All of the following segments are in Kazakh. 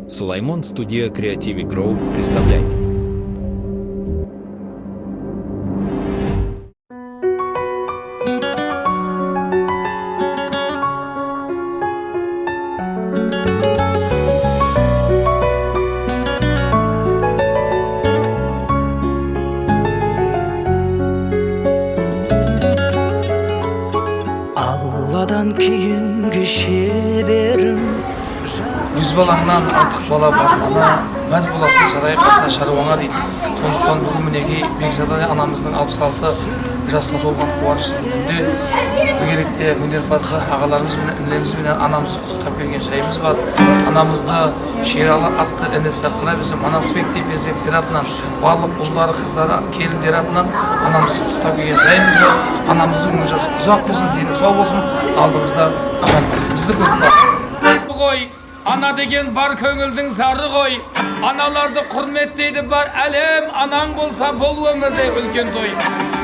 Сулаймон Студия Creative Grow представляет. Алладан кейінгі шеберім Өз балаңнан артық бала бармана, мәз боласың жарай қалса шаруаңа дейді. Сондықтан бүгін мінекей Бекзада анамыздың 66 жасына толған қуанышты күнде біргелікте өнерпазды ағаларымызбен, інілерімізбен анамызды құттықтап берген жайымыз бар. Анамызды Шералы атты інісі Қылабесі Манасбек деп перзенттер атынан, барлық ұлдары, қыздары, келіндер атынан анамызды құттықтап берген жайымыз бар. Анамыздың өмір жасы ұзақ болсын, дені сау болсын, алдымызда аман болсын. Бізді көріп бар. Ана деген бар көңілдің зары ғой, аналарды құрметтейді бар әлем, анаң болса бұл өмірде үлкен той.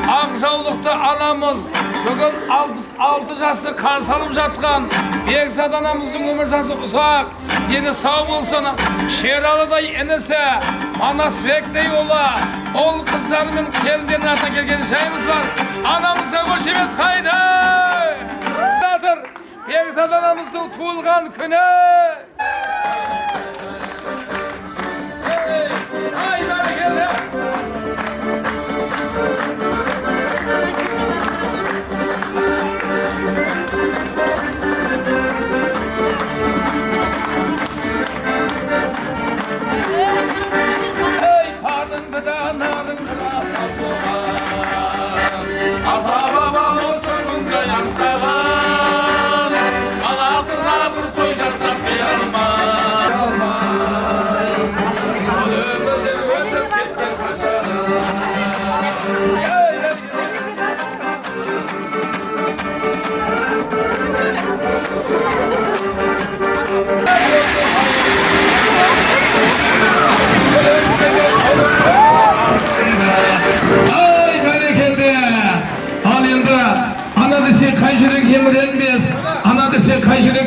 Ақжаулықты анамыз бүгін 66 жасты қарсы алып жатқан, Бекзада анамыздың өмір жасы ұзақ, дені сау болсын. Шералыдай інісі Манасбектей ұлы, ол қыздары мен келіндердің атына келген жайымыз бар. Анамызға қошемет қайда! Бекзада анамыздың туылған күні!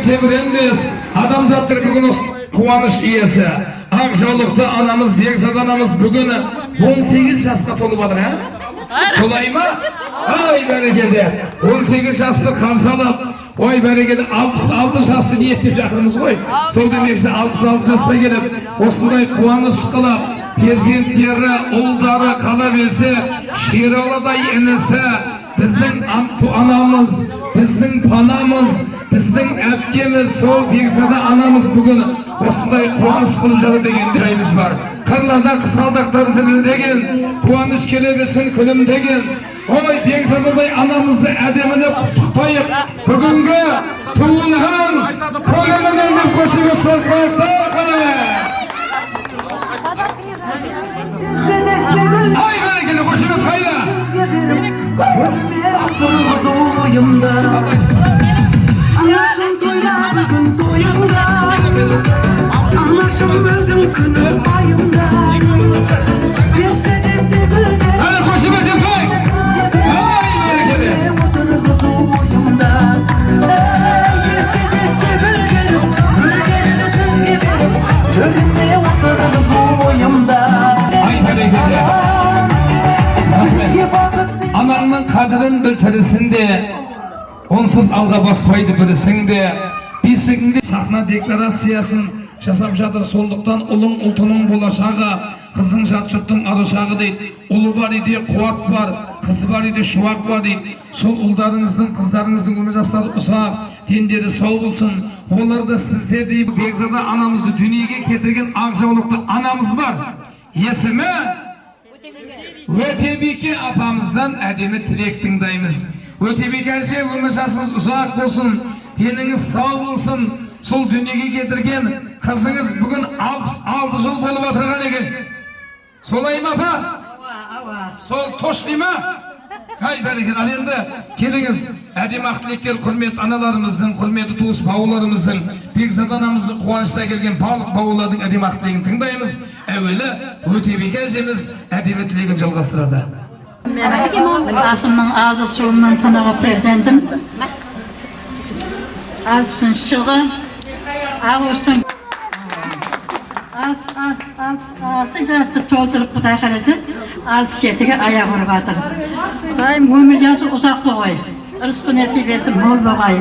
Кеміренбес, адамзаттыр бүгін қуаныш иесі. Ақжаулықты анамыз, Бекзада анамыз бүгін 18 жасқа толып жатыр, солай ма? Ой, бәрекелді, 18 жасты қарсалып, ой, бәрекелді, 66 жасты ниеттеп жатырмыз ғой. Сол демекші 66 жасқа келіп, осындай қуаныш қылып, перзенттері, ұлдары қала берсе, Шералыдай інісі, біздің анамыз, біздің панамыз, біздің әпкеміз, сол Бекзада анамыз бүгін осындай қуаныш қылып жатыр деген жайымыз бар. Қырларда қызғалдақтар дірілдеген, қуаныш келебесін күлімдеген. Ой, Бекзададай анамызды әдеміне құттықтайық. Бүгінгі туылған күнімен деп қошемет соқпақтар қалай. Ай, бәрекелді, қошемет қайда? Anlaşım toyda bugün toyunda, anlaşım özüm günü ayımda. Deste gülde, hadi koşumet yapayım. Oturğuz oyumda. Deste gülgenim, gülgenim siz gibi, Tölünme oturğuz oyumda. Ay bereketi. Ananın kadrin biltirisinde, onsuz alға баспайды бірісіңде, бесігінде сахна декларациясын жасап жатыр. Сондықтан ұлың ұлтының болашағы, қызың жат жұрттың арушағы дейді. Ұлы бар үйде қуат бар, қызы бар үйде шуақ бар дейді. Сол ұлдарыңыздың, қыздарыңыздың өмір жастары ұзақ, дендері сау болсын. Оларда сіздердей Бекзада анамызды дүниеге кетірген Ақжаулықты анамыз бар. Есімі Өтебике апамыздан әдемі тілек тыңдаймыз. Өтебек әже өмір жасыңыз ұзақ болсын, деніңіз сау болсын. Сол дүниеге кетірген қызыңыз бүгін 66 жыл болып отырған екен. Солай ма апа? Сол тош дей ма? Ай бәрекелді, ал енді келіңіз, әдемі ақ тілектер, құрмет аналарымыздың, құрметті туыс бауырларымыздың, Бекзада анамыздың қуанышта келген барлық бауырлардың әдемі ақ тілегін тыңдаймыз. Әуелі Өтебек әжеміз әдемі тілегін жалғастырады. Asımın ağzı suğundan tanığı perzendim. 60 жылғы Ağustos Jastık çoğulturup Kuday kalesi 67'ge ayak vurup atır. Kudayım ömür jası uzaklı koy. Rızkı nesibesi mol boğay.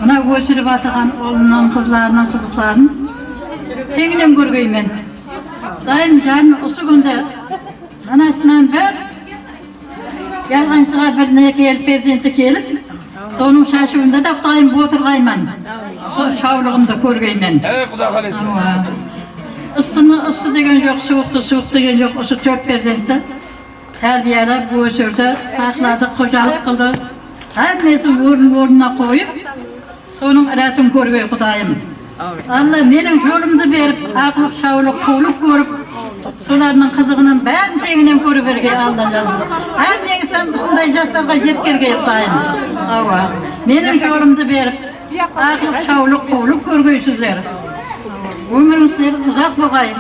Buna göçürüp atıgan oğlunun, kızlarının, kızıklarının senginem görgeymen. Kudayım canım usu günde anasından bir gelgen çıkar bir ne gelip prezidenti gelip sonun şaşığında da Kudayım bu oturgayman. Şavlığımda görgeymen. Evet Kuday kalesi. Isı degen yok, soğuk degen yok, ısı çok perzentse. Terbiyeler bu ösürde sakladık, kocalık kıldı. Hemmesi ornuna koyup, sonun eratın görüyor Kudayım. Allah benim yolumda verip, aklık, şavlık, kuğluk görüp, solarının kızığının ben tenginen görüverge Allah'ım. Her neyse ısınday jaslarga jetkerge Kudayım. Benim yolumda verip, aklık, şavlık, kuğluk görgüysüzler. Ömrünüzleri uzak boğayım.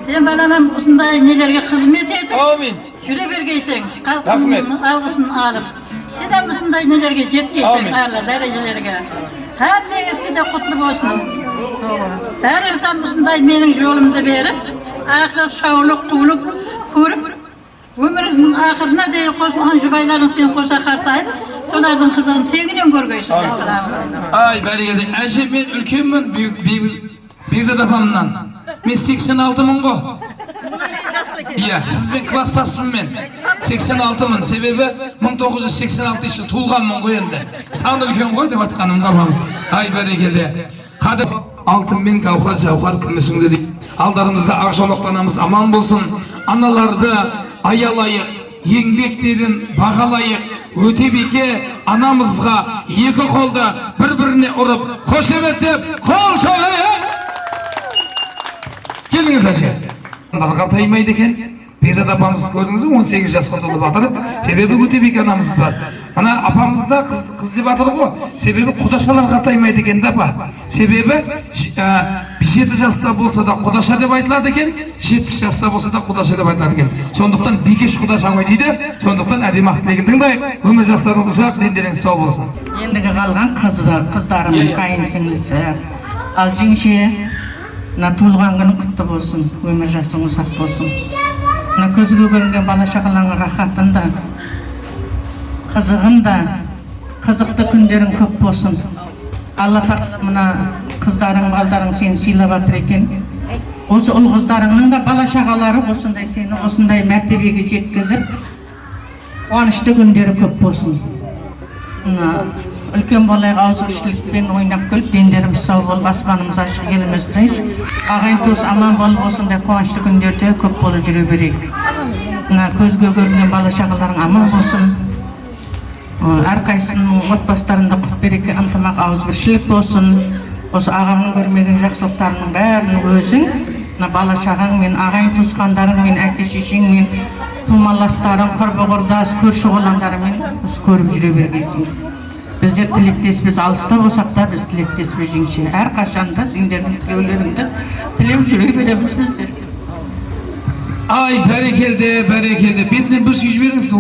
Sen bana usunday nelerge hizmet edip, Amin. şöyle vergeysen, Rahmet. algısını alıp, sen usunday nelerge jetkeysen, Amin. Allah derecelerge. Her ne eskide kutlu olsun. Her insan usunday benim yolumda verip, ahir şavluk, kuğluk kurup, ömrünüzün ahirine değil koşmahan jubayların sen koşa kartayıp, solardan kızığın sevginin görgeysin. Ay beri geldi. Ayşe ben ülkemmin Begzat apamdan. Men 86 mın go. Iya, siz ben klastasmın men. 86 mın. Sebebi 1986 yılı tuğulganmın go endi. Sağ ülken goy dep atkanım kapamız. Ay beri geldi. Kadir altın ben gavhar kümesinde dedi. Aldarımızda akşoluktanamız aman bolsun. Analарды ayalayık, еңбектерін бағалайық. Өте беке анамызға екі қолда бір-біріне ұрып, қошеметтеп, қол соғайық. Келіңіз әже. Қартаймайды екен. Begzat apamız gördünüz mü 18 yaşқа толып жатыр. Себебі өте беке анамыз бар. Ана апамыз да қыз деп жатыр ғой. Себебі құдашалар қартаймайды екен да апа. Себебі 7 жаста болса да құдаша деп айтылады екен, 70 жаста болса да құдаша деп айтылады екен. Сондықтан бикеш құдаша ғой дейді. Сондықтан әдемі ақ тілегін тыңдайық. Өмір жастарың ұзақ, дендеріңіз сау болсын. Ендігі қалған қыздарымның қайын сіңлісі. Ал жеңше, туылған күні құтты болсын, өмір жасың ұзақ болсын. Көзге көрінген бала шағалаңның рахатын да, қызығын да, қызықты күндерің көп болсын. Алла тағала мына қыздарың, балдарың сені сыйлап жатыр екен. Осы ұл қыздарыңның да бала шағалары осындай сені осындай мәртебеге жеткізіп, қуанышты күндері көп болсын. Үлкен болайық ауызбіршілікпен ойнап күліп, дендеріміз сау болып, аспанымыз ашық, еліміз тыныш. Ағайын туыс аман болып, осындай қуанышты күндерде көп болып жүре берейік. Көзге көрінген бала шағаларың аман болсын. Әрқайсының отбасыларында құт береке, ынтымақ, ауызбіршілік болсын. Осы ағамның көрмеген жақсылықтарының бәрін өзің, бала шағаң мен ағайын туысқандарың мен әке шешең мен тумаластарың, құрбы-құрдас, көрші қолаңдарымен көріп жүре бергейсің. Біздер тілектеспіз, алыста болсақ та біз тілектеспіз жеңше. Әр қашанда сендердің тілеулеріңді тілеп жүре береміз біздер. Ay bәрекелді. Бетінен бір сүйіп жіберіңіз.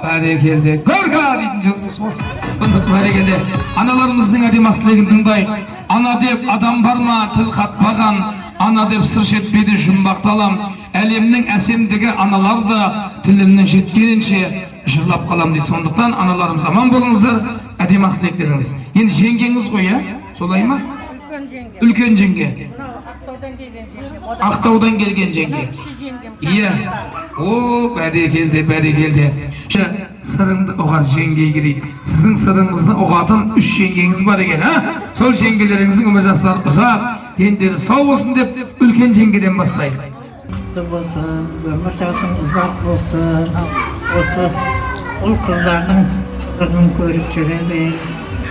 Бәрекелді. Көрға дейтін жоқпыз. Бәрекелді. Аналарымыздың әдемі ақ тілегін тыңдайық. Ана деп адам бар ма тіл қатпаған, ана деп сыр шертпейді жұмбақталам. Әлемнің әсемдігі аналар да тілімнің жеткенінше жырлап қалам дейді. Сондықтан аналарымыз аман болыңыздар, әдемі ақ тілектеріңіз. Енді жеңгеңіз ғой, солай ма? Үлкен жеңге. Ақтаудан келген жеңге. Иә. О, бәрекелді. Сырыңды ұғар жеңге керек. Сіздің сырыңызды ұғатын 3 жеңгеңіз бар екен, сол жеңгелеріңіздің өмір жастары ұзақ, дендері сау болсын деп үлкен жеңгеден бастайық. Құтты болсын, өмір жасың ұзақ болсын. Осы ұл қыздардың қызын көріп жүре бер.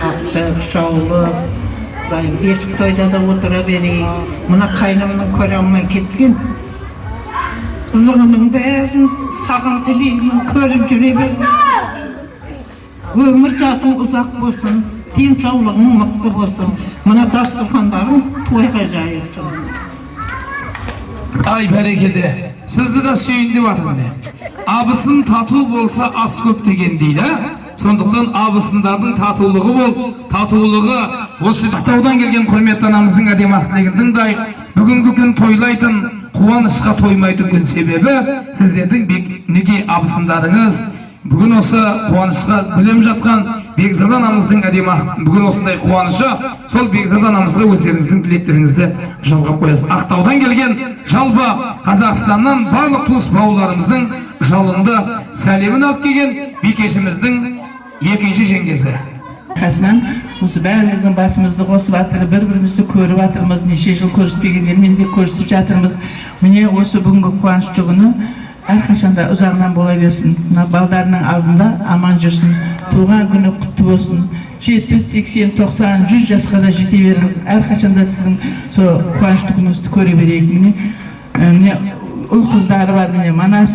Ақтық, шаулық, бесік тойда да отыра берейік. Мына қайнымның көре алмай кеткен қызығының бәрін саған тілеймін, көріп жүре бер. Өмір жасың ұзақ болсын, денсаулығың мықты болсын. Мына дастархандарың тойға жайылсын. Ay бәрекелді. Сізді да сүйін деп атырмын. Абысын тату болса ас көп деген дейді. Сондықтан абысындардың татулығы бол, татулығы осы Ақтаудан келген құрметті анамыздың әдемі ақ тілегін тыңдайық. Бүгінгі күн тойлайтын қуанышқа тоймай тұрған себебі сіздердің неге абысындарыңыз бүгін осы қуанышқа білім жатқан Бекзада анамыздың әдемі бүгін осындай қуанышы, сол Бекзада анамызға өздеріңіздің тілектеріңізді жалғап қоясыз. Ақтаудан келген жалпы Қазақстаннан барлық туыс бауырларымыздың жалынды сәлемін алып келген бикешіміздің екінші жеңгесі. Қасынан осы бәріміздің басымызды қосып жатыр, бір-бірімізді көріп жатырмыз, неше жыл көріспегендермен де көрісіп жатырмыз. Міне осы бүгінгі қуанышты күні әрқашанда ұзағынан бола берсін. Мына балдарының алдында аман жүрсін. Туған күні құтты болсын. 70, 80, 90, 100 жасқа да жете беріңіз. Әрқашанда сіздің сол қуанышты күніңізді көре берейік. Міне ұл қыздары бар, міне Манас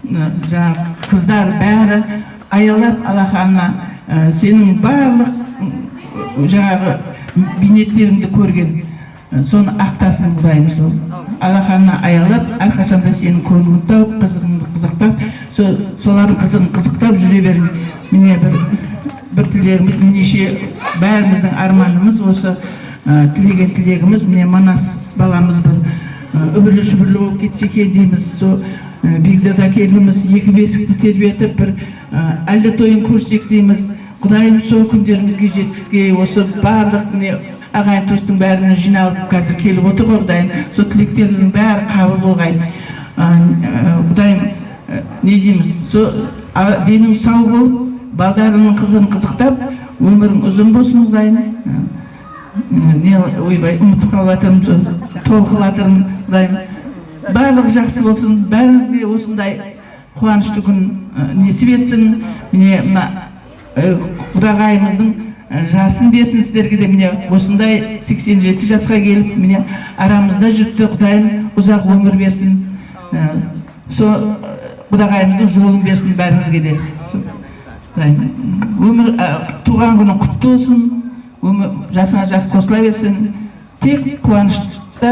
жаңағы қыздар бәрі аялап Аллаханна сенің барлық жаңағы бейнеттеріңді көрген, соны ақтасын Құдайымыз ол. Аллаханна аялап, әрқашанда сенің көңілін тауып, қызығыңды қызықтап, солардың қызығын қызықтап жүре берін. Міне бір тілегіміз, неше бәріміздің арманымыз, осы тілеген тілегіміз, міне Манас баламыз бір үбірлі-шүбірлі болып кетсе екен дейміз. Бекзада келіміз екі бесікті тербетіп, бір әлі тойын көрсек дейміз. Құдайым сол күндерімізге жеткізге, осы барлық ағайын туыстың бәріне жиналып қазір келіп отыр ғой. Құдайым сол тілектеріміздің бәрі қабыл болғай. Құдайым не дейміз, денің сау болып, балдарының қызын қызықтап, өмірің ұзын болсын Құдайым. Ойбай, ұмытып қалып жатырмын, толқып жатырмын Құдайым. Барлық жақсы болсын, бәріңізге осындай қуанышты күн несіп етсін. Міне Құдағайымыздың жасын берсін сіздерге де. Міне осындай 87 жасқа келіп, міне арамызда жүрді. Құдайым ұзақ өмір берсін. Сол Құдағайымыздың жолын берсін бәріңізге де. Өмір туған күні құтты болсын, жасыңа жас қосыла берсін. Тек қуанышта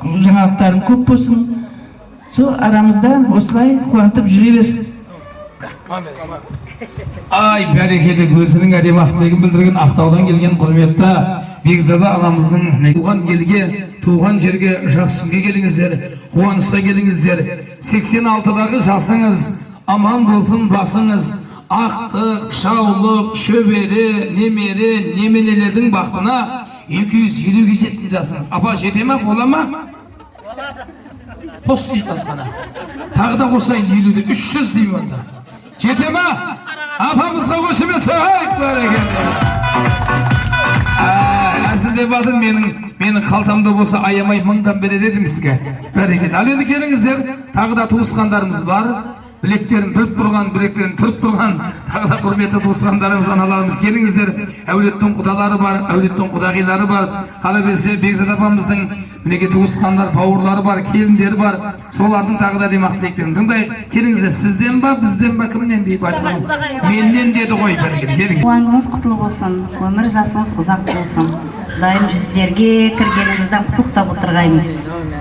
жаңалықтарын көп болсын. Сол арамызда осылай қуантып жүре бер. Ай, бәрекелі, өзінің әдемі тілегін білдірген Ақтаудан келген құрметті Бекзада анамыздың туған елге, туған жерге жақсыға келіңіздер, қуанышқа келіңіздер. 86-дағы жасыңыз аман болсын басыңыз. Ақтық, шаулық, шөбері, немере, неменелердің бақтына 250-ге жеткен жасыңыз. Апа, жете ма, бола ма? Пост дейді асқана. Тағы да қосайын 50-де 300 дейм онда. Жете ма? Апамызға қошымесі әзілде бадым, менің қалтамда болса аямай мыңдан берер едім сізге. Бәрекет. Ал енді келіңіздер, тағы да туысқандарымыз бар. Білектерін бүріп тұрған, білектерін түріп тұрған, тағы да құрметті туысқандарымыз, аналарымыз келіңіздер. Әулеттің құдалары бар, әулеттің құдағилары бар. Қала берсе Бекзада апамыздың мінеке туысқандар, бауырлары бар, келіндері бар. Солардың тағы да демақ тілектерін тыңдайық. Келіңіздер, сізден ба, бізден ба, кімнен deyip айтқан? Меннен деді ғой, келіңіз. Туғаныңыз құтлы болсын, өмір жасыңыз ұзақ болсын. Құдайым жүздерге кіргеніңізден құттықтап отырғаймыз.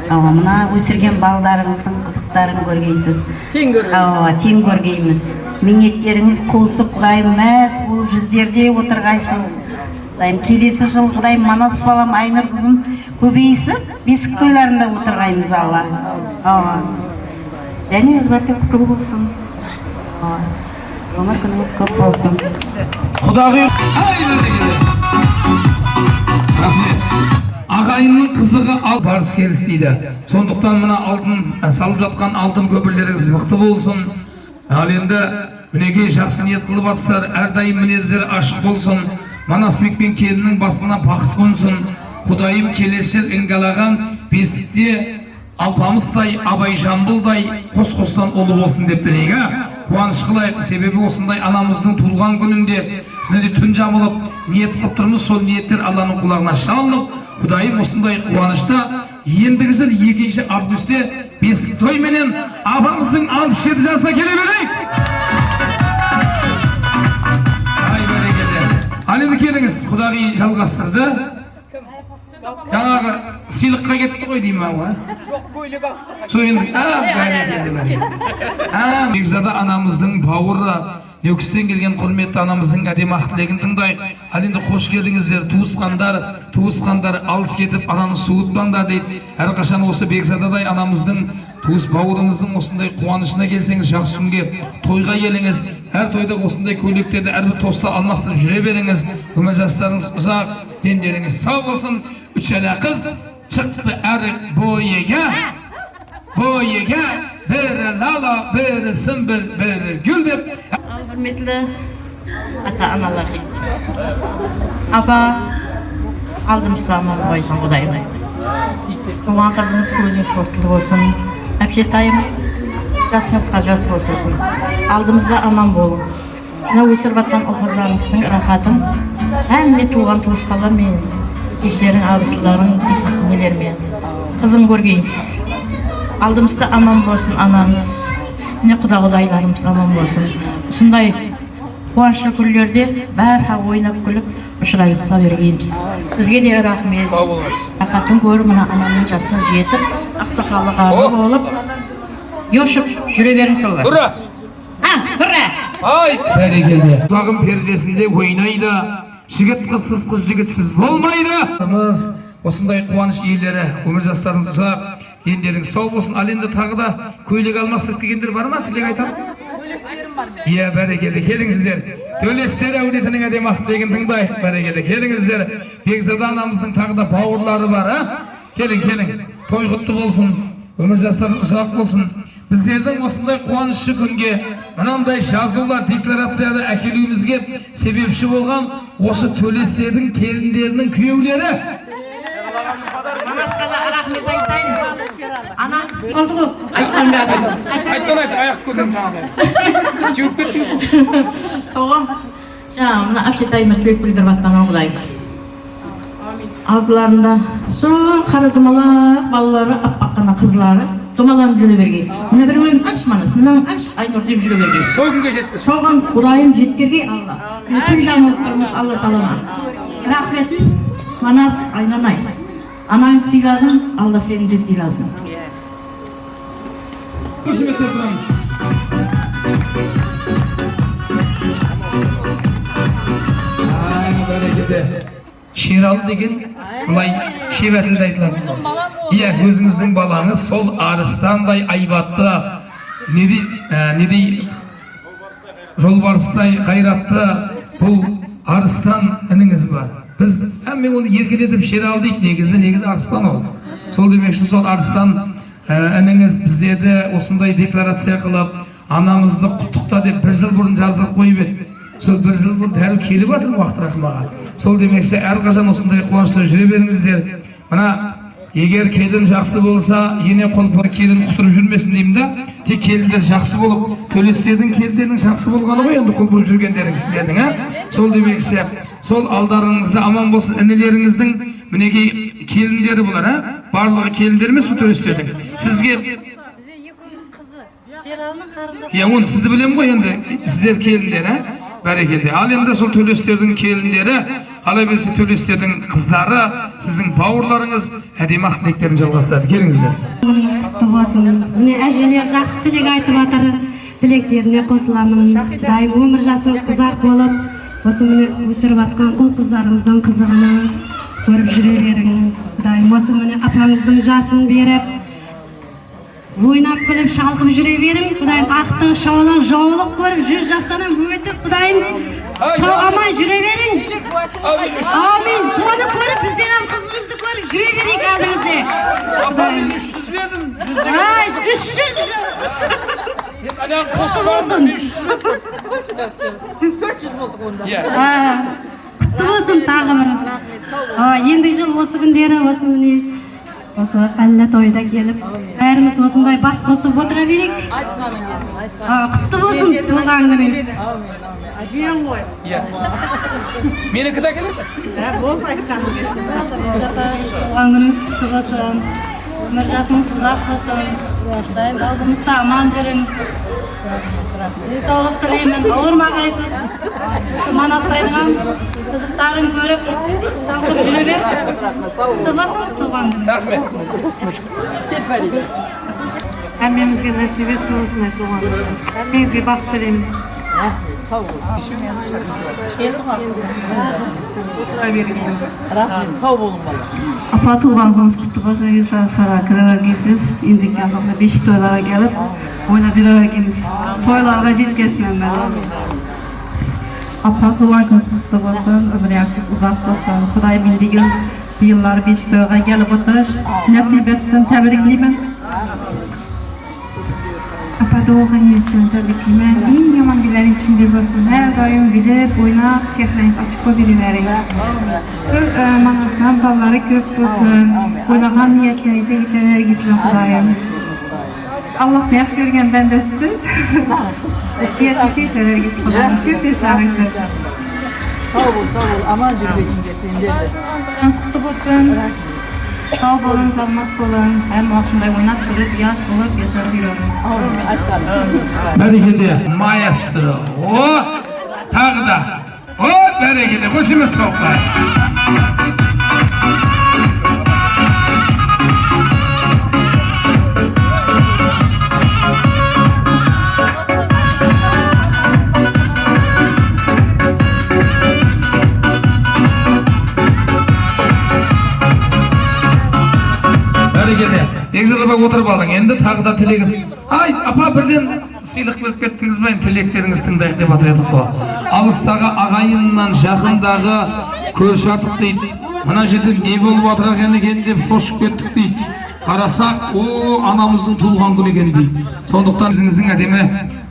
Мына өсірген балдарыңыздың қызықтарын көргейсіз. Тең көргейміз. Минеттеріңіз қуысып, Құдайым мәз болып жүздерде отырғайсыз. Құдайым келесі жыл Құдайым Манас балам Айнұр қызым көбейсіп, бесік тойларында отырғаймыз Алла. Және өзбәрте құтлы болсын. Өмір күніңіз көп болсын. Құдағи ағайынның қызығы ал барыс келіс дейді. Сондықтан мына алтын салып жатқан алтын көпірлеріңіз мықты болсын. Ал енді мінеге жақсы ниет қылып атсыздар, әрдайым мінездер ашық болсын. Манасбек пен келіннің басына бақыт қонсын. Құдайым келесі жыл іңгәлаған бесікте алпамыстай, абай жамбылдай қос-қостан ұлы болсын деп тілейік. Қуаныш қылайық, себебі осындай анамыздың туылған күнінде міне түн жамылып ниет қылып тұрмыз. Сол ниеттер Алланың құлағына шалынып, Құдайым осындай қуанышта ендігі жыл 2 августте бесік той менен апамыздың 67 жасына келе берейік. Ай бәрекелді. Ал енді келіңіз, Құдағи жалғастырды. Жаңағы сыйлыққа кетті ғой деймін ау, Бекзада анамыздың бауыры, Нөкістен келген құрметті анамыздың әдемі ақ тілегін тыңдайық. Ал енді қош келдіңіздер, туысқандар алыс кетіп ананы суытпаңдар дейді. Әрқашан осы Бекзададай анамыздың туыс бауырыңыздың осындай қуанышына келсеңіз, жақсы күнге тойға келіңіз. Әр тойда осындай көйлектерді әрбір тоста алмастырып жүре беріңіз. Өмір жастарыңыз ұзақ, дендеріңіз сау болсын. Үш ала қыз шықты әрі бойыға, бірі лала, бірі сымбір, бірі гүл деп. Құрметті ата-аналар, апа алдымызда аман болсын Құдайым. Туған қызыңыз өзіңіз шоқтылы болсын. Әпшетайым жасыңызға жас болсын. Алдымызда аман болу. Мына өсіріп жатқан ұл-қыздарыңыздың рахатын әнме туған туысқалармен, кештерің, абысыларың, нелермен қызым көргейсіз. Алдымызда аман болсын анамыз. Міне құда-құдайларымыз аман болсын. Осындай қуанышты күндерде бәрі ойнап күліп ұшырайса бергейміз. Сізге де рахмет. Сау болыңыз. Рахатын көріп, мына анамның жасына жетіп, ақсақалы ғалы болып, йошып жүре берің солға. Ура! Ура! Ай! Бәрекелді. Сағым пердесінде ойнайды, жігіт қызсыз қыз жігітсіз болмайды. Осындай қуаныш иелері, өмір жастарыңыз ұзақ, дендеріңіз сау болсын. Ал енді тағы да көйлек алмастық дегендер бар ма? Тілек айтады? Иә, бәрекелді, келіңіздер. Төлестер әулетінің әдемі ақ тілегін тыңдайық. Бәрекелді, келіңіздер. Бекзада анамыздың тағы да бауырлары бар, келің. Той құтты болсын, өмір жастарыңыз ұзақ болсын. Біздердің осындай қуанышты күнге мынандай жазулар, декларацияда әкелуімізге себепші болған осы төлестердің келіндерінің күйеулері. Манасқада рахмет айтайын. Анаңыз болды ғой? Айттан Айт, аяқ көтем жаңағыдай. Теуіп кеттіңіз ғой. Соған мына әпшетайыма тілек білдіріп жатқан Құдайым. Алдыларында сол қара думалақ балалары, аппаққана қызлары думаланып жүре бергей. Мына бір өлім аш манас, мынауың аш, Айнұр деп жүре бергей. Сол күнге жетті. Соған Құдайым жеткерге Алла. Түн жаныңыз тұрмыз Алла талама. Рахметім Манас Айнанай. Анаң сыйладың, Алла сені де сыйласын. Шералы деген бұлай шебәтілді айтылады. Иә, өзіңіздің балаңыз сол арыстандай айбатты, недей жолбарыстай қайратты бұл арыстан ініңіз бар. Біз әмме оны еркелетіп Шералы дейді, негізі арыстан ол. Сол демекші сол арыстан ініңіз біздерді осындай декларация қылып, анамызды құттықта деп бір жыл бұрын жаздырып қойып еді. Сол бір жыл бұрын дәрі келіп жатыр уақыт рахымаға. Сол демекші әрқашан осындай қуанышта жүре беріңіздер. Мына егер келін жақсы болса, ене қолпар келін құтырып жүрмесін деймін да, тек келіндер жақсы болып, төлестердің келіндерінің жақсы болғаны ғой енді құлпырып жүргендерің сіздердің, Сол демекші, сол алдарыңызда аман болсын, інілеріңіздің мінекей келіндері бұлар, барлығы келіндер емес бұл төлестердің. Сізге оны сізді білем ғой енді, сіздер келіндер, бәрекелді. Ал енді сол төлестердің келіндері, қала берсе төлестердің қыздары, сіздің бауырларыңыз әдемі ақ тілектерін жалғастырады. Келіңіздер. Құтты болсын. Міне әжелер жақсы тілек айтып жатыр. Тілектеріне қосыламын. Дайым өмір жасыңыз ұзақ болып, осы міне өсіріп жатқан ұл қыздарымыздың қызығына көріп жүре берің. Дайым осы міне апаңыздың жасын беріп, ойнап күліп шалқып жүре берің. Құдайым ақтың шаулық жаулық көріп 100 жастан өтіп, Құдайым шауғамай жүре берің. Амин. Соны көріп бізден қызыңызды көріп жүре берейік алдыңызде. Құдайым 300 бердім. 300. Қосып алдым 300. 400 болдық онда. Құтты болсын тағы бір. Ендігі жыл осы күндері осы міне осы әлі тойда келіп, бәріміз осындай бас қосып отыра берейік. Құтты болсын туған күніңіз. Жиен ғой. Менікі де келеді? Болды айтқан келсін. Туған күніңіз құтты болсын. Өмір жасыңыз ұзақ болсын. Құдайым алдымызда аман жүрің. Денсаулық тілеймін, ауырмағайсыз. Манастайдың қызықтарын көріп, шалқып жүре бер. Құтты болсын туған күніңіз. Әмемізге нәсібет болсын, туған күніңіз. Әмемізге бақыт тілеймін. Sağ olun. Rahmet, sağ olun valla. Apa tuğan gününüz kutlu olsun. Yusuf Sara kırar giysiz. İndiki hafta 5 toylara gelip oyna bir ara giyimiz. Toylarga жеткесмен ben. Apa tuğan gününüz kutlu olsun. Ömür yaşınız uzak olsun. Xuday bildiğin bu yıllar 5 toyga gelip otur. Nasip etsin. Tebrikliyim. Apa doğan yesin tebrikliyim. En yaman günleriniz içinde olsun. Her daim gülüp oynap çehreniz açık olabiliverin. Manasından balları köp olsun. Oylagan niyetlerinize yetevergisli Xudayım. Allah ne yaxşı görgen ben de siz. Niyetinize yetevergisli Xudayım. Köp yaşağısız. Sağ olun, sağ olun. Aman cürbeysin gersin derdi. Kutlu olsun. Sağ olun, sağlık olun. Hem aşınday oynap durup, yaş bulup yaşar yürüyorum. Bereketi maestro. O tağı da. O bereketi. Hoşuma soklar. Egzada bak oturup alın. Endi tағы да тілегім. Ay, apa birden сыйлық беріп кеттіңіз бе? Тілектеріңіз тыңдайық деп атайдық қой. Алыстағы ағайыннан жақындағы көрші артық дейді. Мына жерде не болып жатыр екен деп шошып кеттік дейді. Қарасақ, о, анамыздың туылған күні екен дейді. Сондықтан өзіңіздің әдемі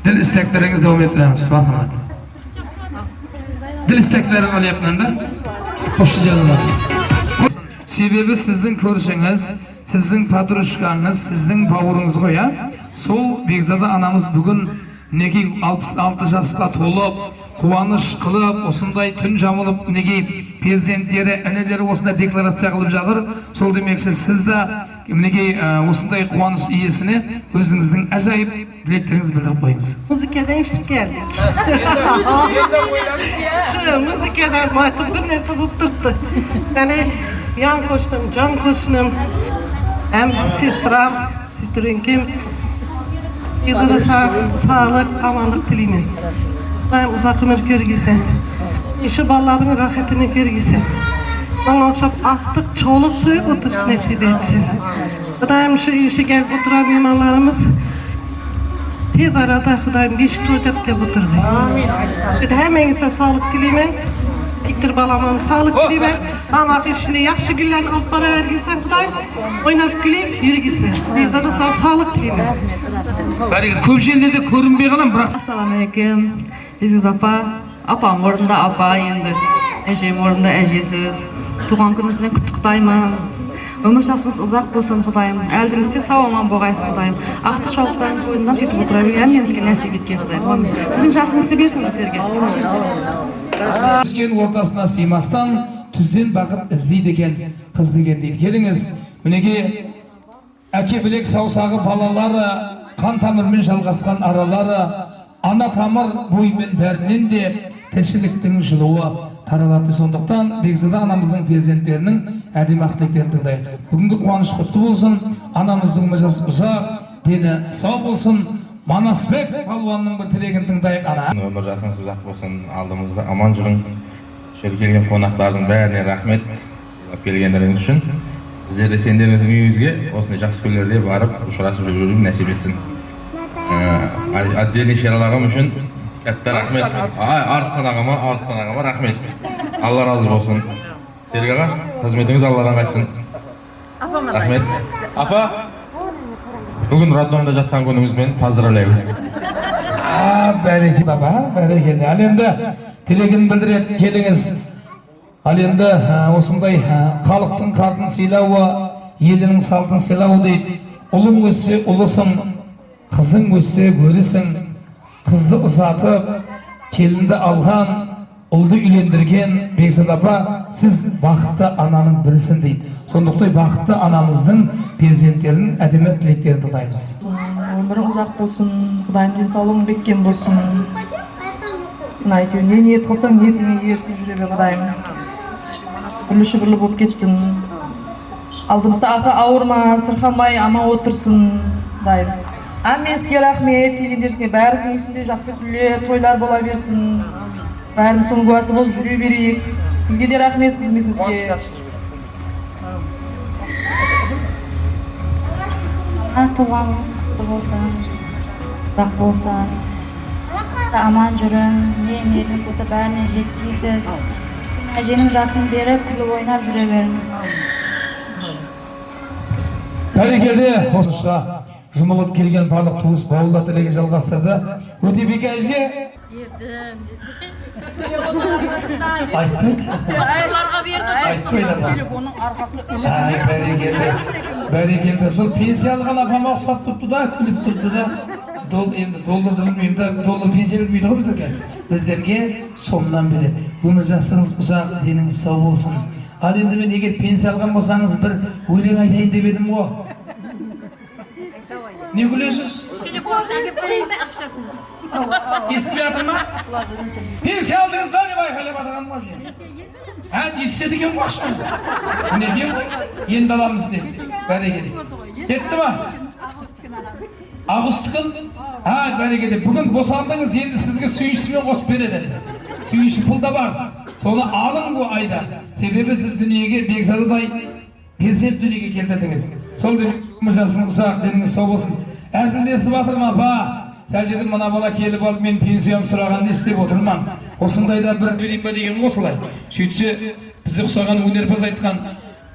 діл істектеріңіз давам еттіреміз. Бақымат. Діл істектерін ойлапмын да. Қош жаныма. Себебі сіздің көршіңіз, сіздің подружкаңыз, сіздің бауырыңыз ғой, а? Сол Бекзада анамыз бүгін неге 66 жасқа толып, қуаныш қылып, осындай түн жамылып, неге перзенттері, інілері осындай декларация қылып жатыр. Сол демексіз сізді неге осындай қуаныш иесіне өзіңіздің әжайып тілектеріңізді білдіріп қойыңыз. Muzikadan eshitib keldik. Shu muzikadan matub bir narsa bo'lib turibdi. Ya'ni yan qo'shnim, jon qo'shnim, hem sestrinkim, yüzüde sağlık, amanlık dileyim. Daim uzak ömür görgüsü. İşi ballarının rahatını görgüsü. Bana akşam aktık çoluk suyu oturuş nasip etsin. Daim şu işi gelip oturan imanlarımız tez arada Xudayım geçik toydap gelip oturdu. Şimdi hemen ise sağlık dileyim. İktir balamın sağlık dileyim. Bana işini yaxşı günlerini alıp para vergiysen Xudayım. Oynap güleyip yürgüsü. Bizde de sağlık dileyim. Көп жерлерде көрінбей қалам, бірақ Assalamualaikum. Bizimiz apam orada apa endi. Eşim orada ejesiz. Tuğan gününüzden kutlukdayman. Ömür жасыңыз uzak болсын Xudayım. Әлдіңізде сау аман болғайсыз Xudayım. Ақтық шалықтан бойынан жетіп отыра берген немізге нәсіп еткен Xudayым. Сіздің жасыңызды берсін біздерге. Түскен ортасына сыймастан түзден бақыт іздейді екен, қыз деген дейді. Келіңіз, мінеге әке білек саусағы балалары, қан тамырмен жалғасқан аралары, ана тамыр бойымен бәрінен де тіршіліктің жылуы таралады. Сондықтан Бекзада анамыздың перзенттерінің әдемі ақ тілектерін тыңдайық. Бүгінгі қуаныш құтты болсын, анамыздың өмірі ұзақ, дені сау болсын. Манасбек палуанның бір тілегін тыңдайық. Ана өмір жасыңыз ұзақ болсын, алдымызда аман жүрің. Шөл келген қонақтардың бәріне рахмет келгендеріңіз үшін. Біздер де сендеріңіздің үйіңізге осындай жақсы күндерде барып ұшырасып жүруін нәсіп етсін. Отдельный шералағым үшін кәтті рахмет. Арыстан ағама рахмет. Алла разы болсын. Серік аға, қызметіңіз Алладан қайтсын. Рахмет. Апа, бүгін роддомда жатқан күніңізбен поздравляю. Бәрекелді баба, бәрекелді. Ал енді тілегін білдіріп келіңіз. Ал енді осындай халықтың қатын сыйлауы, елінің салтын сыйлауы дейді. Ұлың өссе ұлысың, қызың өссе көрісің. Қызды ұзатып, келінді алған, ұлды үйлендірген Бекзада апа, сіз бақытты ананың бірісін дейді. Сондықтан бақытты анамыздың перзенттерінің әдемі тілектерін тыңдаймыз. Өмірің ұзақ болсын, Құдайым денсаулығың бекем болсын. Әйтеуір не ниет қылсаң, ниетіңе ерсіп жүре бер Құдайым. Бірлі шүбірлі болып кетсін. Алдымызда ата ауырма, сырқамай ама отырсын Құдайым. Мен сізге рахмет, келгендеріңізге бәрі соңысында жақсы күле, тойлар бола берсін. Бәріміз соның куәсі болып жүре берейік. Сізге де рахмет қызметіңізге. Туғаныңыз құтты болсын, ұзақ болсын. Аман жүрін, не ниетіңіз болса бәріне жеткейсіз. Әженің жасын беріп, күліп ойнап жүре берін. Бәрекелді осыға жұмылып келген барлық туыс бауырлар тілегі жалғастырды. Өтебек әже бәрекелді. Сол пенсия алған апама ұқсап тұрды да, күліп тұрды да. Енді долларды білмеймін да, доллар пенсия білмейді ғой біздерге. Біздерге сомнан береді. Өмір жастығыңыз ұзақ, деніңіз сау болсын. Ал енді мен егер пенсия алған болсаңыз бір өлең айтайын деп едім ғой. Не күлесіз? Естіп жатыр ма? Пенсия алдыңыз ба деп айқайлап атағаным ма жер? Естеді екен ғой ақшаны. Неге? Енді аламыз деді. Бәрекелді. Кетті ма? Ағыстықын? Бәрекелді. Бүгін босандыңыз, енді сізге сүйіншісімен қосып береді. Сүйінші пұл да бар. Соны алың бұл айда. Себебі сіз дүниеге Бекзададай перзент дүниеге келдіңіз. Сол деп жасыңыз ұзақ, деніңіз сау болсын. Әзілдесіп жатыр ма? Сәл жерде мына бала келіп алып мен пенсиям сұраған не істеп отырман. Осындайда бір берейін ба деген осылай. Сөйтсе бізде ұқсаған өнерпаз айтқан,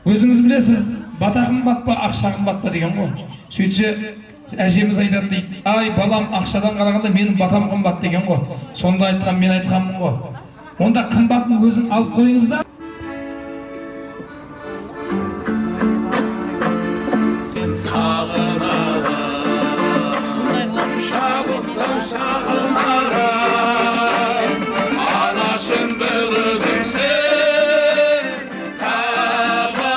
өзіңіз білесіз, батағым батпа, ақшағым батпа деген ғой. Сөйтсе әжеміз айтады дейді, ай балам, ақшадан қарағанда менің батам қымбат деген ғой. Сонда айтқан, мен айтқанмын ғой. Онда қымбатын өзің алып қойыңыз да. Сен сағынағын, шабықсам шағылмағын, анашым бір өзімсің табынағын.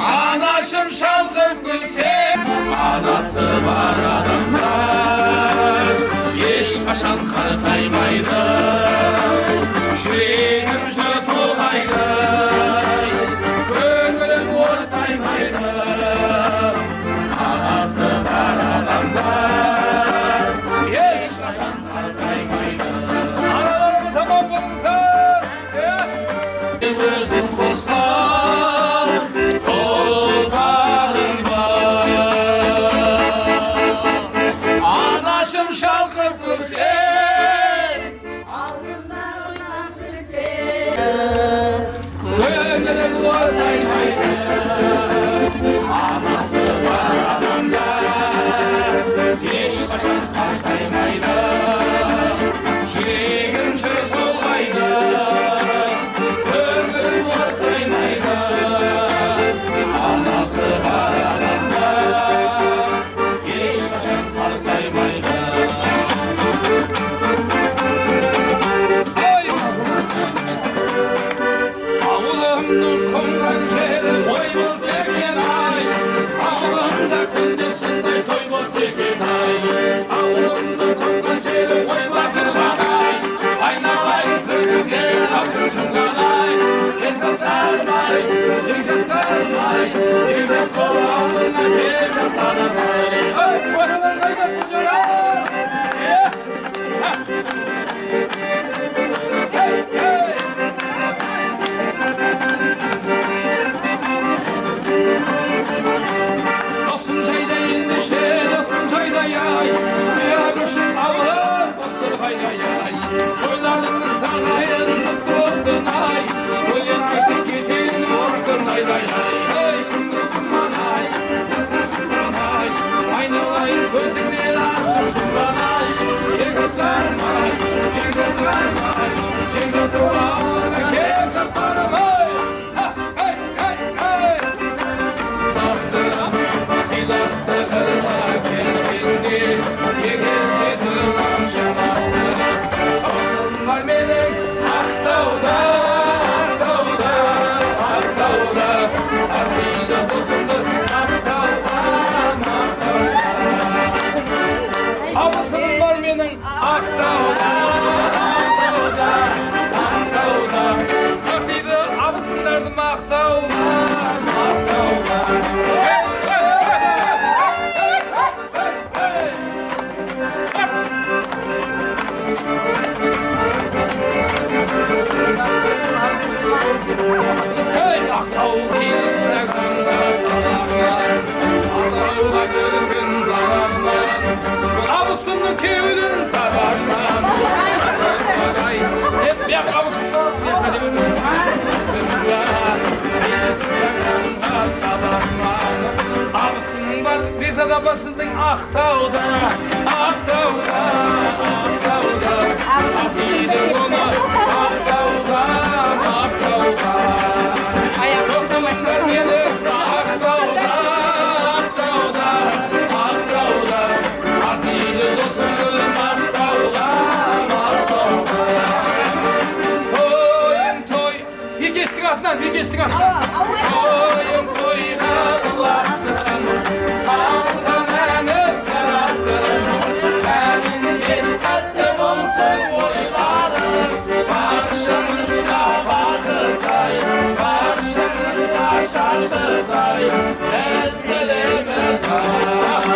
Анашым шалқып күлсең, анасы бар адамдар ешқашан қартаймайды, жүрегім жұтылмайды, көңілім ортаймайды. Анасы бар адамдар ешқашан қартаймайды. Аналарымыз аман болыңыздар. Өзім қосқан қолдарым бар, анашым шалқып күлсең, алдымнан күлсең, көңілім ортаймайды. Анасы бар адамдар ешқашан қартаймайды, жүрегім жыртылмайды, көңілім ортаймайды. Анасы бар адамдар ешқашан қартаймайды. Ауылымның қонған жері ой болса екен ай, ауылымда күндесіндей той болса екен ай, ауылымның қонған жері ой батырған ай, айналайын көзіңде ақын тұнған ай, Бекзадарым-ай, Бекзадарым-ай, Бекзат қолауына Бекзадарым-ай. Қойылар қайда бұжыра! Досым жайда ендеше, досым жайда яй, тұяқ үшін ауыр қосыр қайда яй. Тойларыңыз ағайын құтты болсын ай, өлең айтып кеткен болсын айда яй. Күндіз күман ай, күман ай, айналайын көзіңнен ашып жұман ай. Бекзадарым-ай, Бекзадарым-ай, Бекзат-ауылына Бекзадарым-ай. Сыйластығыма келгенде егер жетілмем шамасы, таусылмай менің ақтауда, ақтауда, ақтауда, артиды досымды ақтауда, ақтауда. Абысыным бар менің ақтауда, ақтауда, ақтауда, артиды абысындардың Aqtaular, Aqtaular. Hey, Aqtau kelsa ganga salaqlar, Aqtauga görgün dağlar, Abısını kevlin tabarlar, Saray, hep bir abısını, hadi bizim dağlar, kelsa ganga salaqlar, Abısınlar, biz adabasızdın Aqtauda, Aqtauda, Aqtauda, Aqtide onu, Aqtauda, Aqtauda. Dostumlar gelir, Aqtauda, Aqtauda, Aqtauda. Azili dostum, Aqtauda, Aqtauda. Toyum toy, bir geçtik atlan, bir geçtik atlan. Toyum toy ağlasın, saldan öpterasın. Senin bir saatte olsun boyların, Barşanızda bakırday, Barşanızda şarkıday, Destelemez var.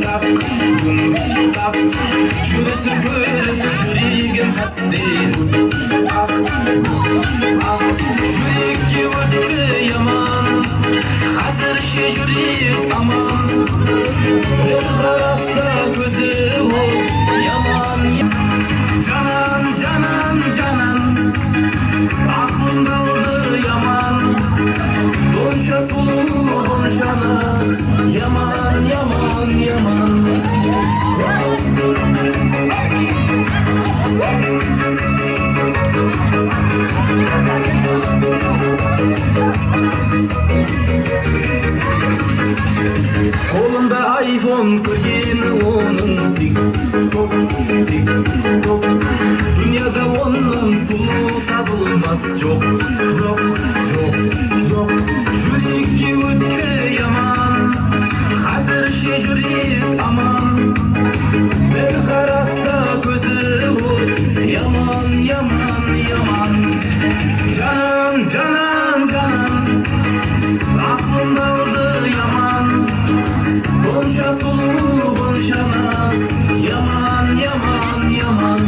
tap tap Жүрісі көріп жүрегім хасте Жүрекке өтті яман Қазір ше жүрек аман Bir қараста көзі ол Yaman Canan canan canan Aklım kaldı yaman Donşa sulu donşanız Yaman yaman yaman Kolunda iPhone kırgeni onun tik tok tik tok Dünyada onun sulu tabılmaz çok çok çok çok Yürekki öttü yaman Hazır şe yürek aman Bir karasta gözü ol Yaman yaman yaman Canan canan canan Aklım daldı yaman Bonşa sulu bonşanaz Yaman yaman yaman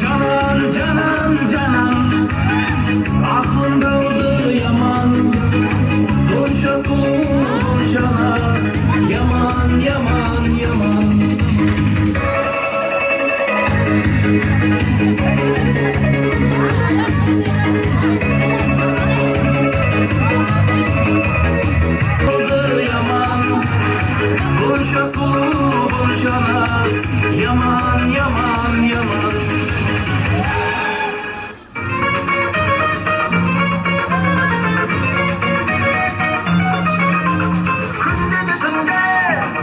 Canan canan canan Aklım daldı yaman Bonşa sulu bonşanaz Yaman yaman yaman Bonşa sulu bonşanaz Yaman yaman yaman Günde de günde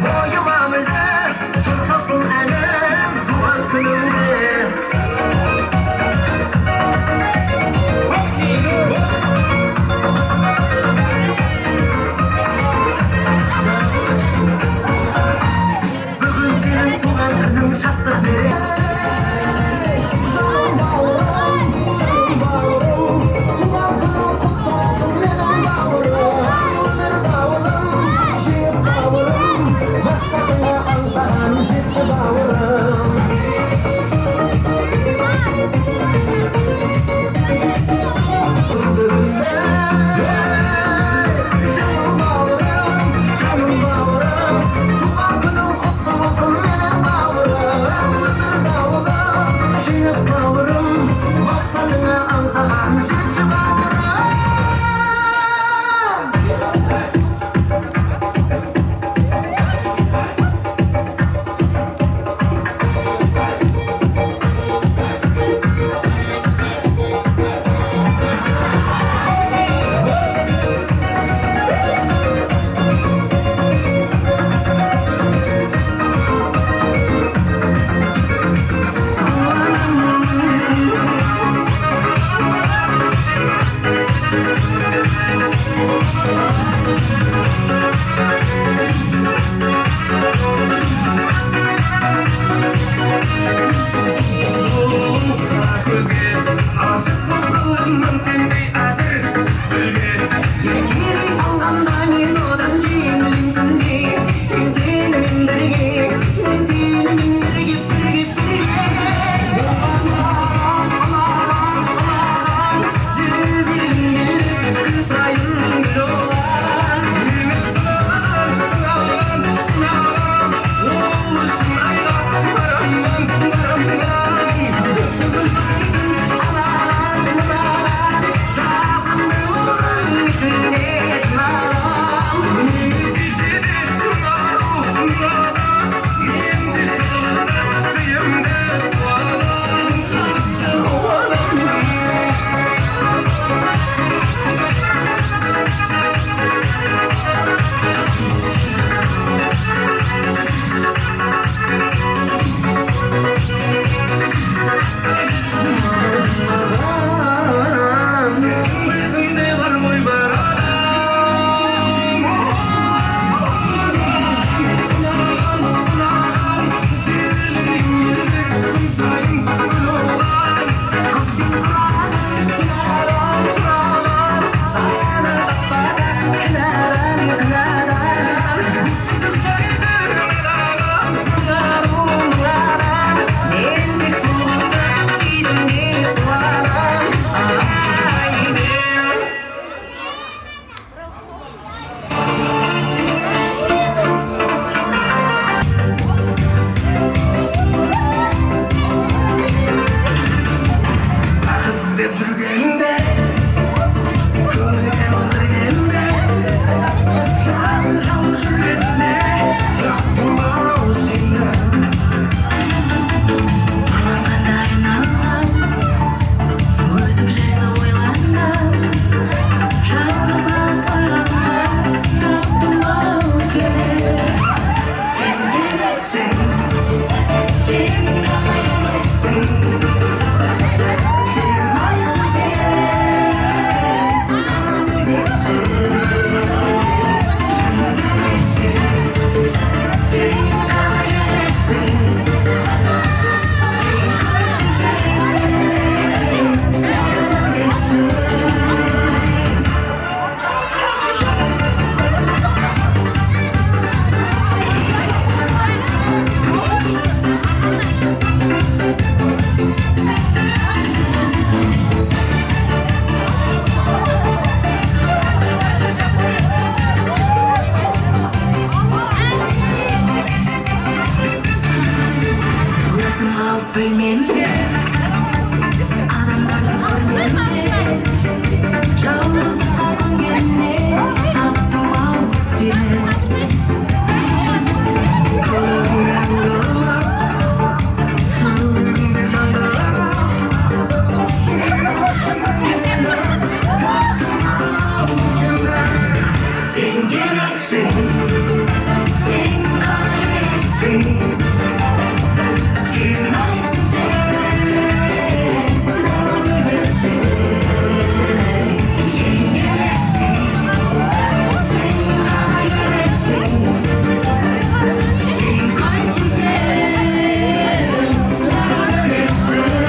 boyum amilde Çırpılsın elim tuğan günümde Bugün senin tuğan günün şattık beri Şalom bağlı bilmemde adamlardı görmemde yalnızlıkta döngende attım al seni sen gereksin sen gereksin sen aysın sen bana bilirsin sen gereksin sen bana gereksin sen kaysın sen bana bilirsin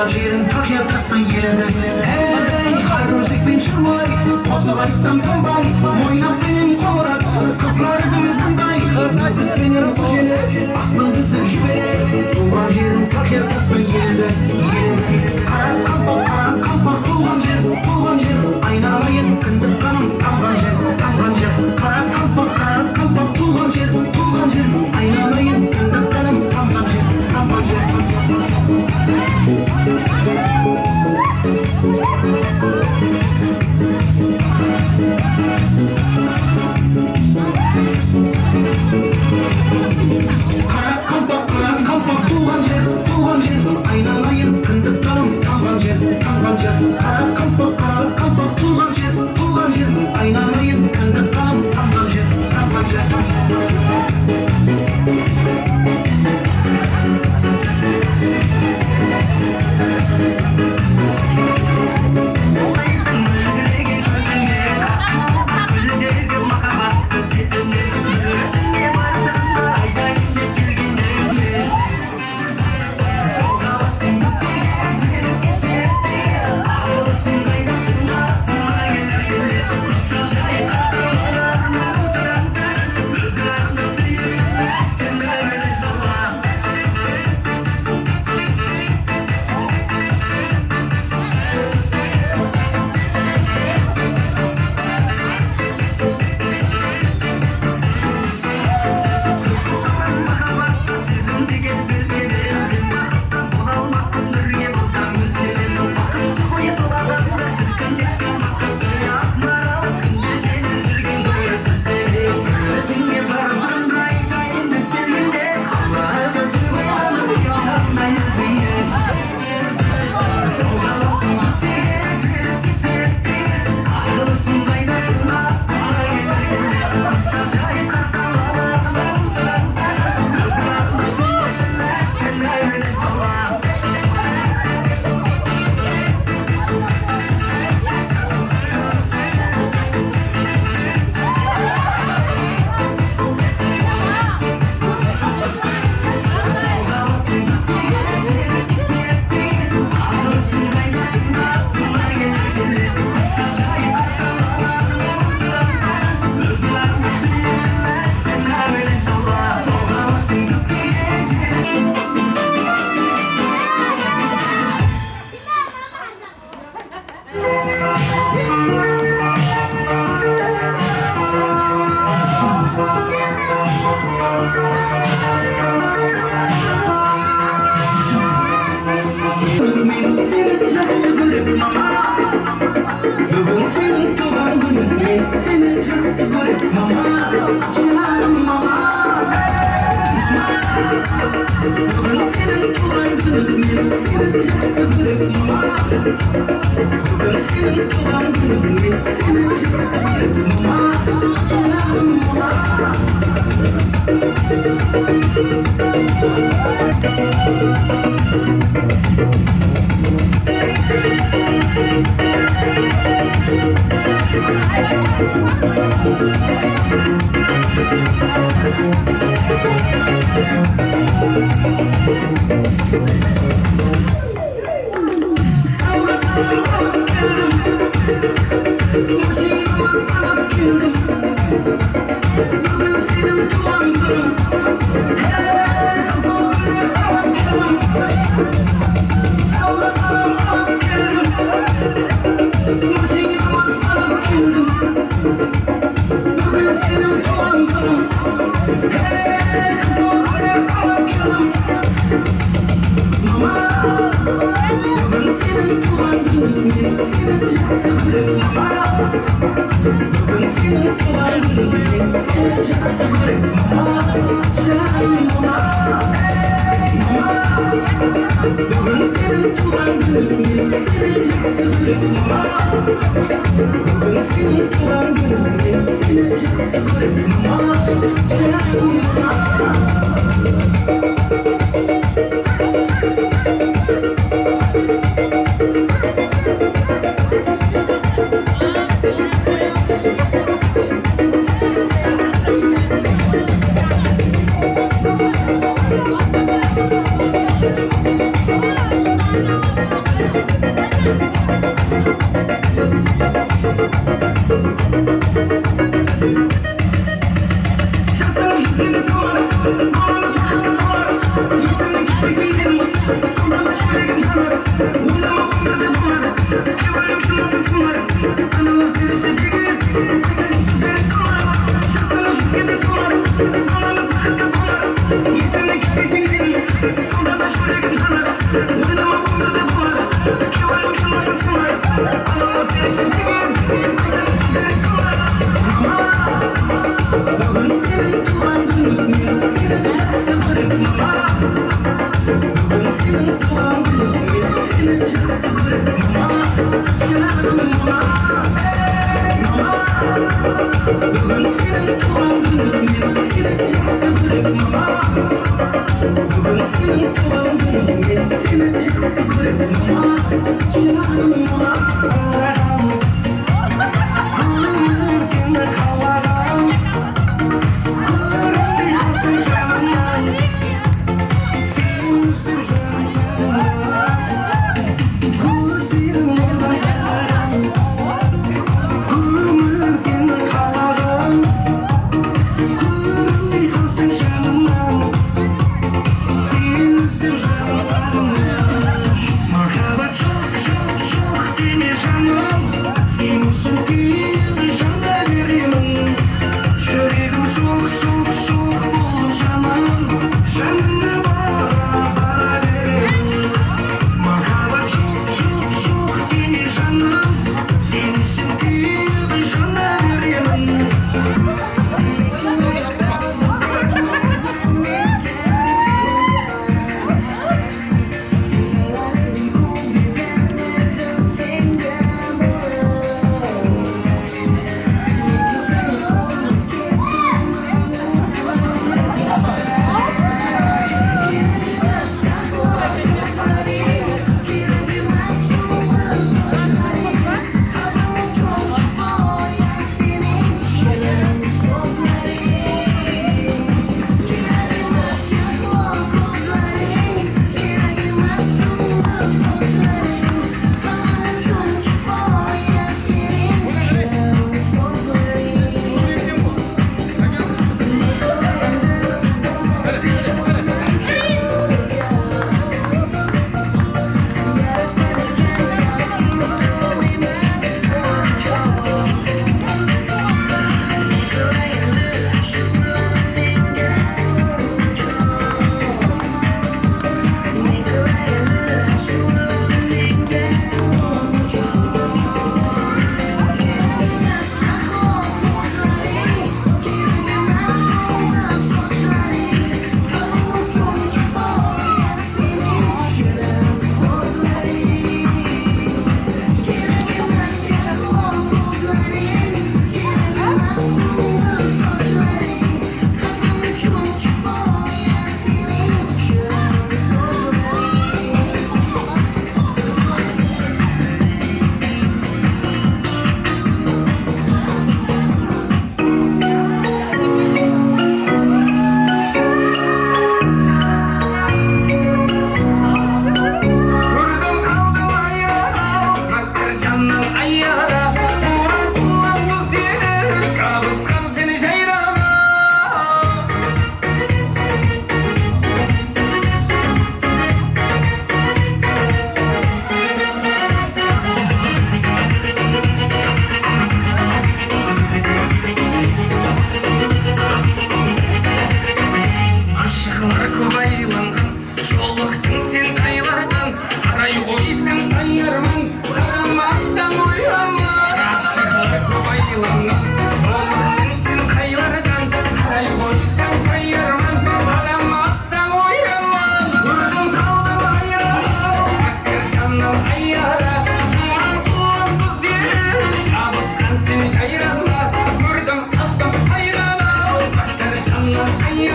туған жерің тақия тастан еді ей қарөзек пен шырмай қосып айтсам тынбай мойнақ пенен қоңырат қызлардың зындай күзбенен көшелі ақмыл түсіп жібереді туған жерің тақия тастан еді қара қалпақ туған жер айналайын кіндік қаным тамған жер қара қалпақ туған жер айналайын кіндік қаным тамған жер қара қалпақ туған жер айналайын кіндік қаным тамған жер қара қалпақ туған жер айналайын кіндік қаным тамған жер Thank you.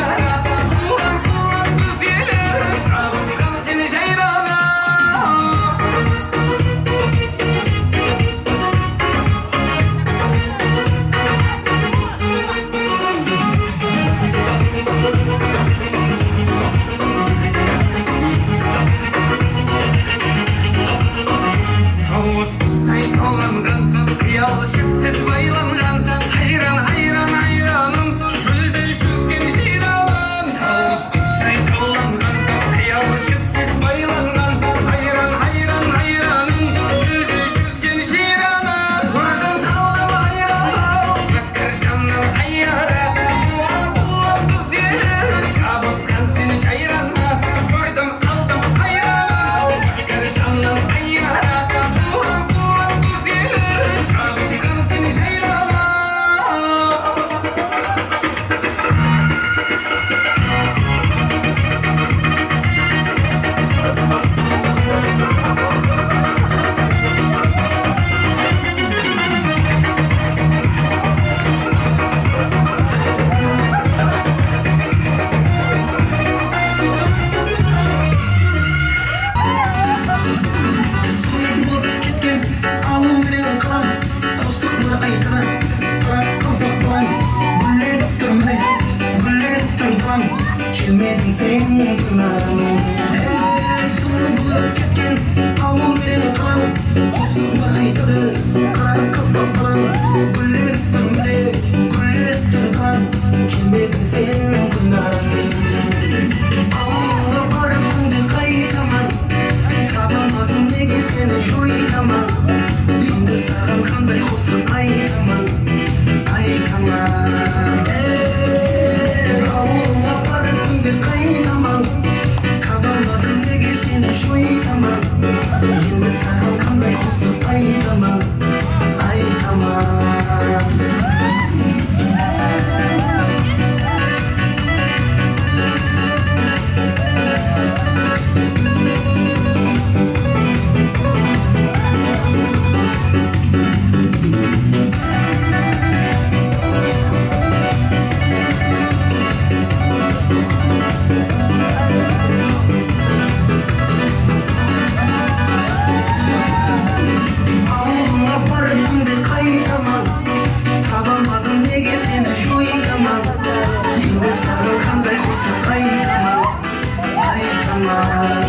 ayyara Kullan kullan güzelim Şabızkan seni ceyrana Tavus sayt olangan Kıyalı şipsiz baylangan Hayran hayran hayranım Şöyle süzgen şiramım Tavus sayt olangan Kıyalı şipsiz baylangan Hayran hayran hayranım Şöyle süzgen şiramım Vurdum kaldım hayranım Bakır canım ayyara Kullan kullan güzelim Şabızkan seni çayranma Vurdum aldım hayranım Bakır canım ayyara Kullan kullan güzelim Şabızkan seni çayranma Kelmedin sen kınarım Sulu bulup ketken Avun beni kalan Kosuqla aytadı Kara kapaklan Güllerip durmay Güllerip durgan Kelmedin sen kınarım Avunla barıp kunde kaytaman Tabamadın nege seni şuytaman Endi sağın kanday kosuq aytaman Aytaman Avunla barıp kunde kaytaman Tabamadın nege seni şuytaman Endi sağın kanday kosuq aytaman Aytaman Avunla barıp kunde kaytaman Tabamadın nege seni şuytaman Endi sağın kanday kosuq aytaman Aytaman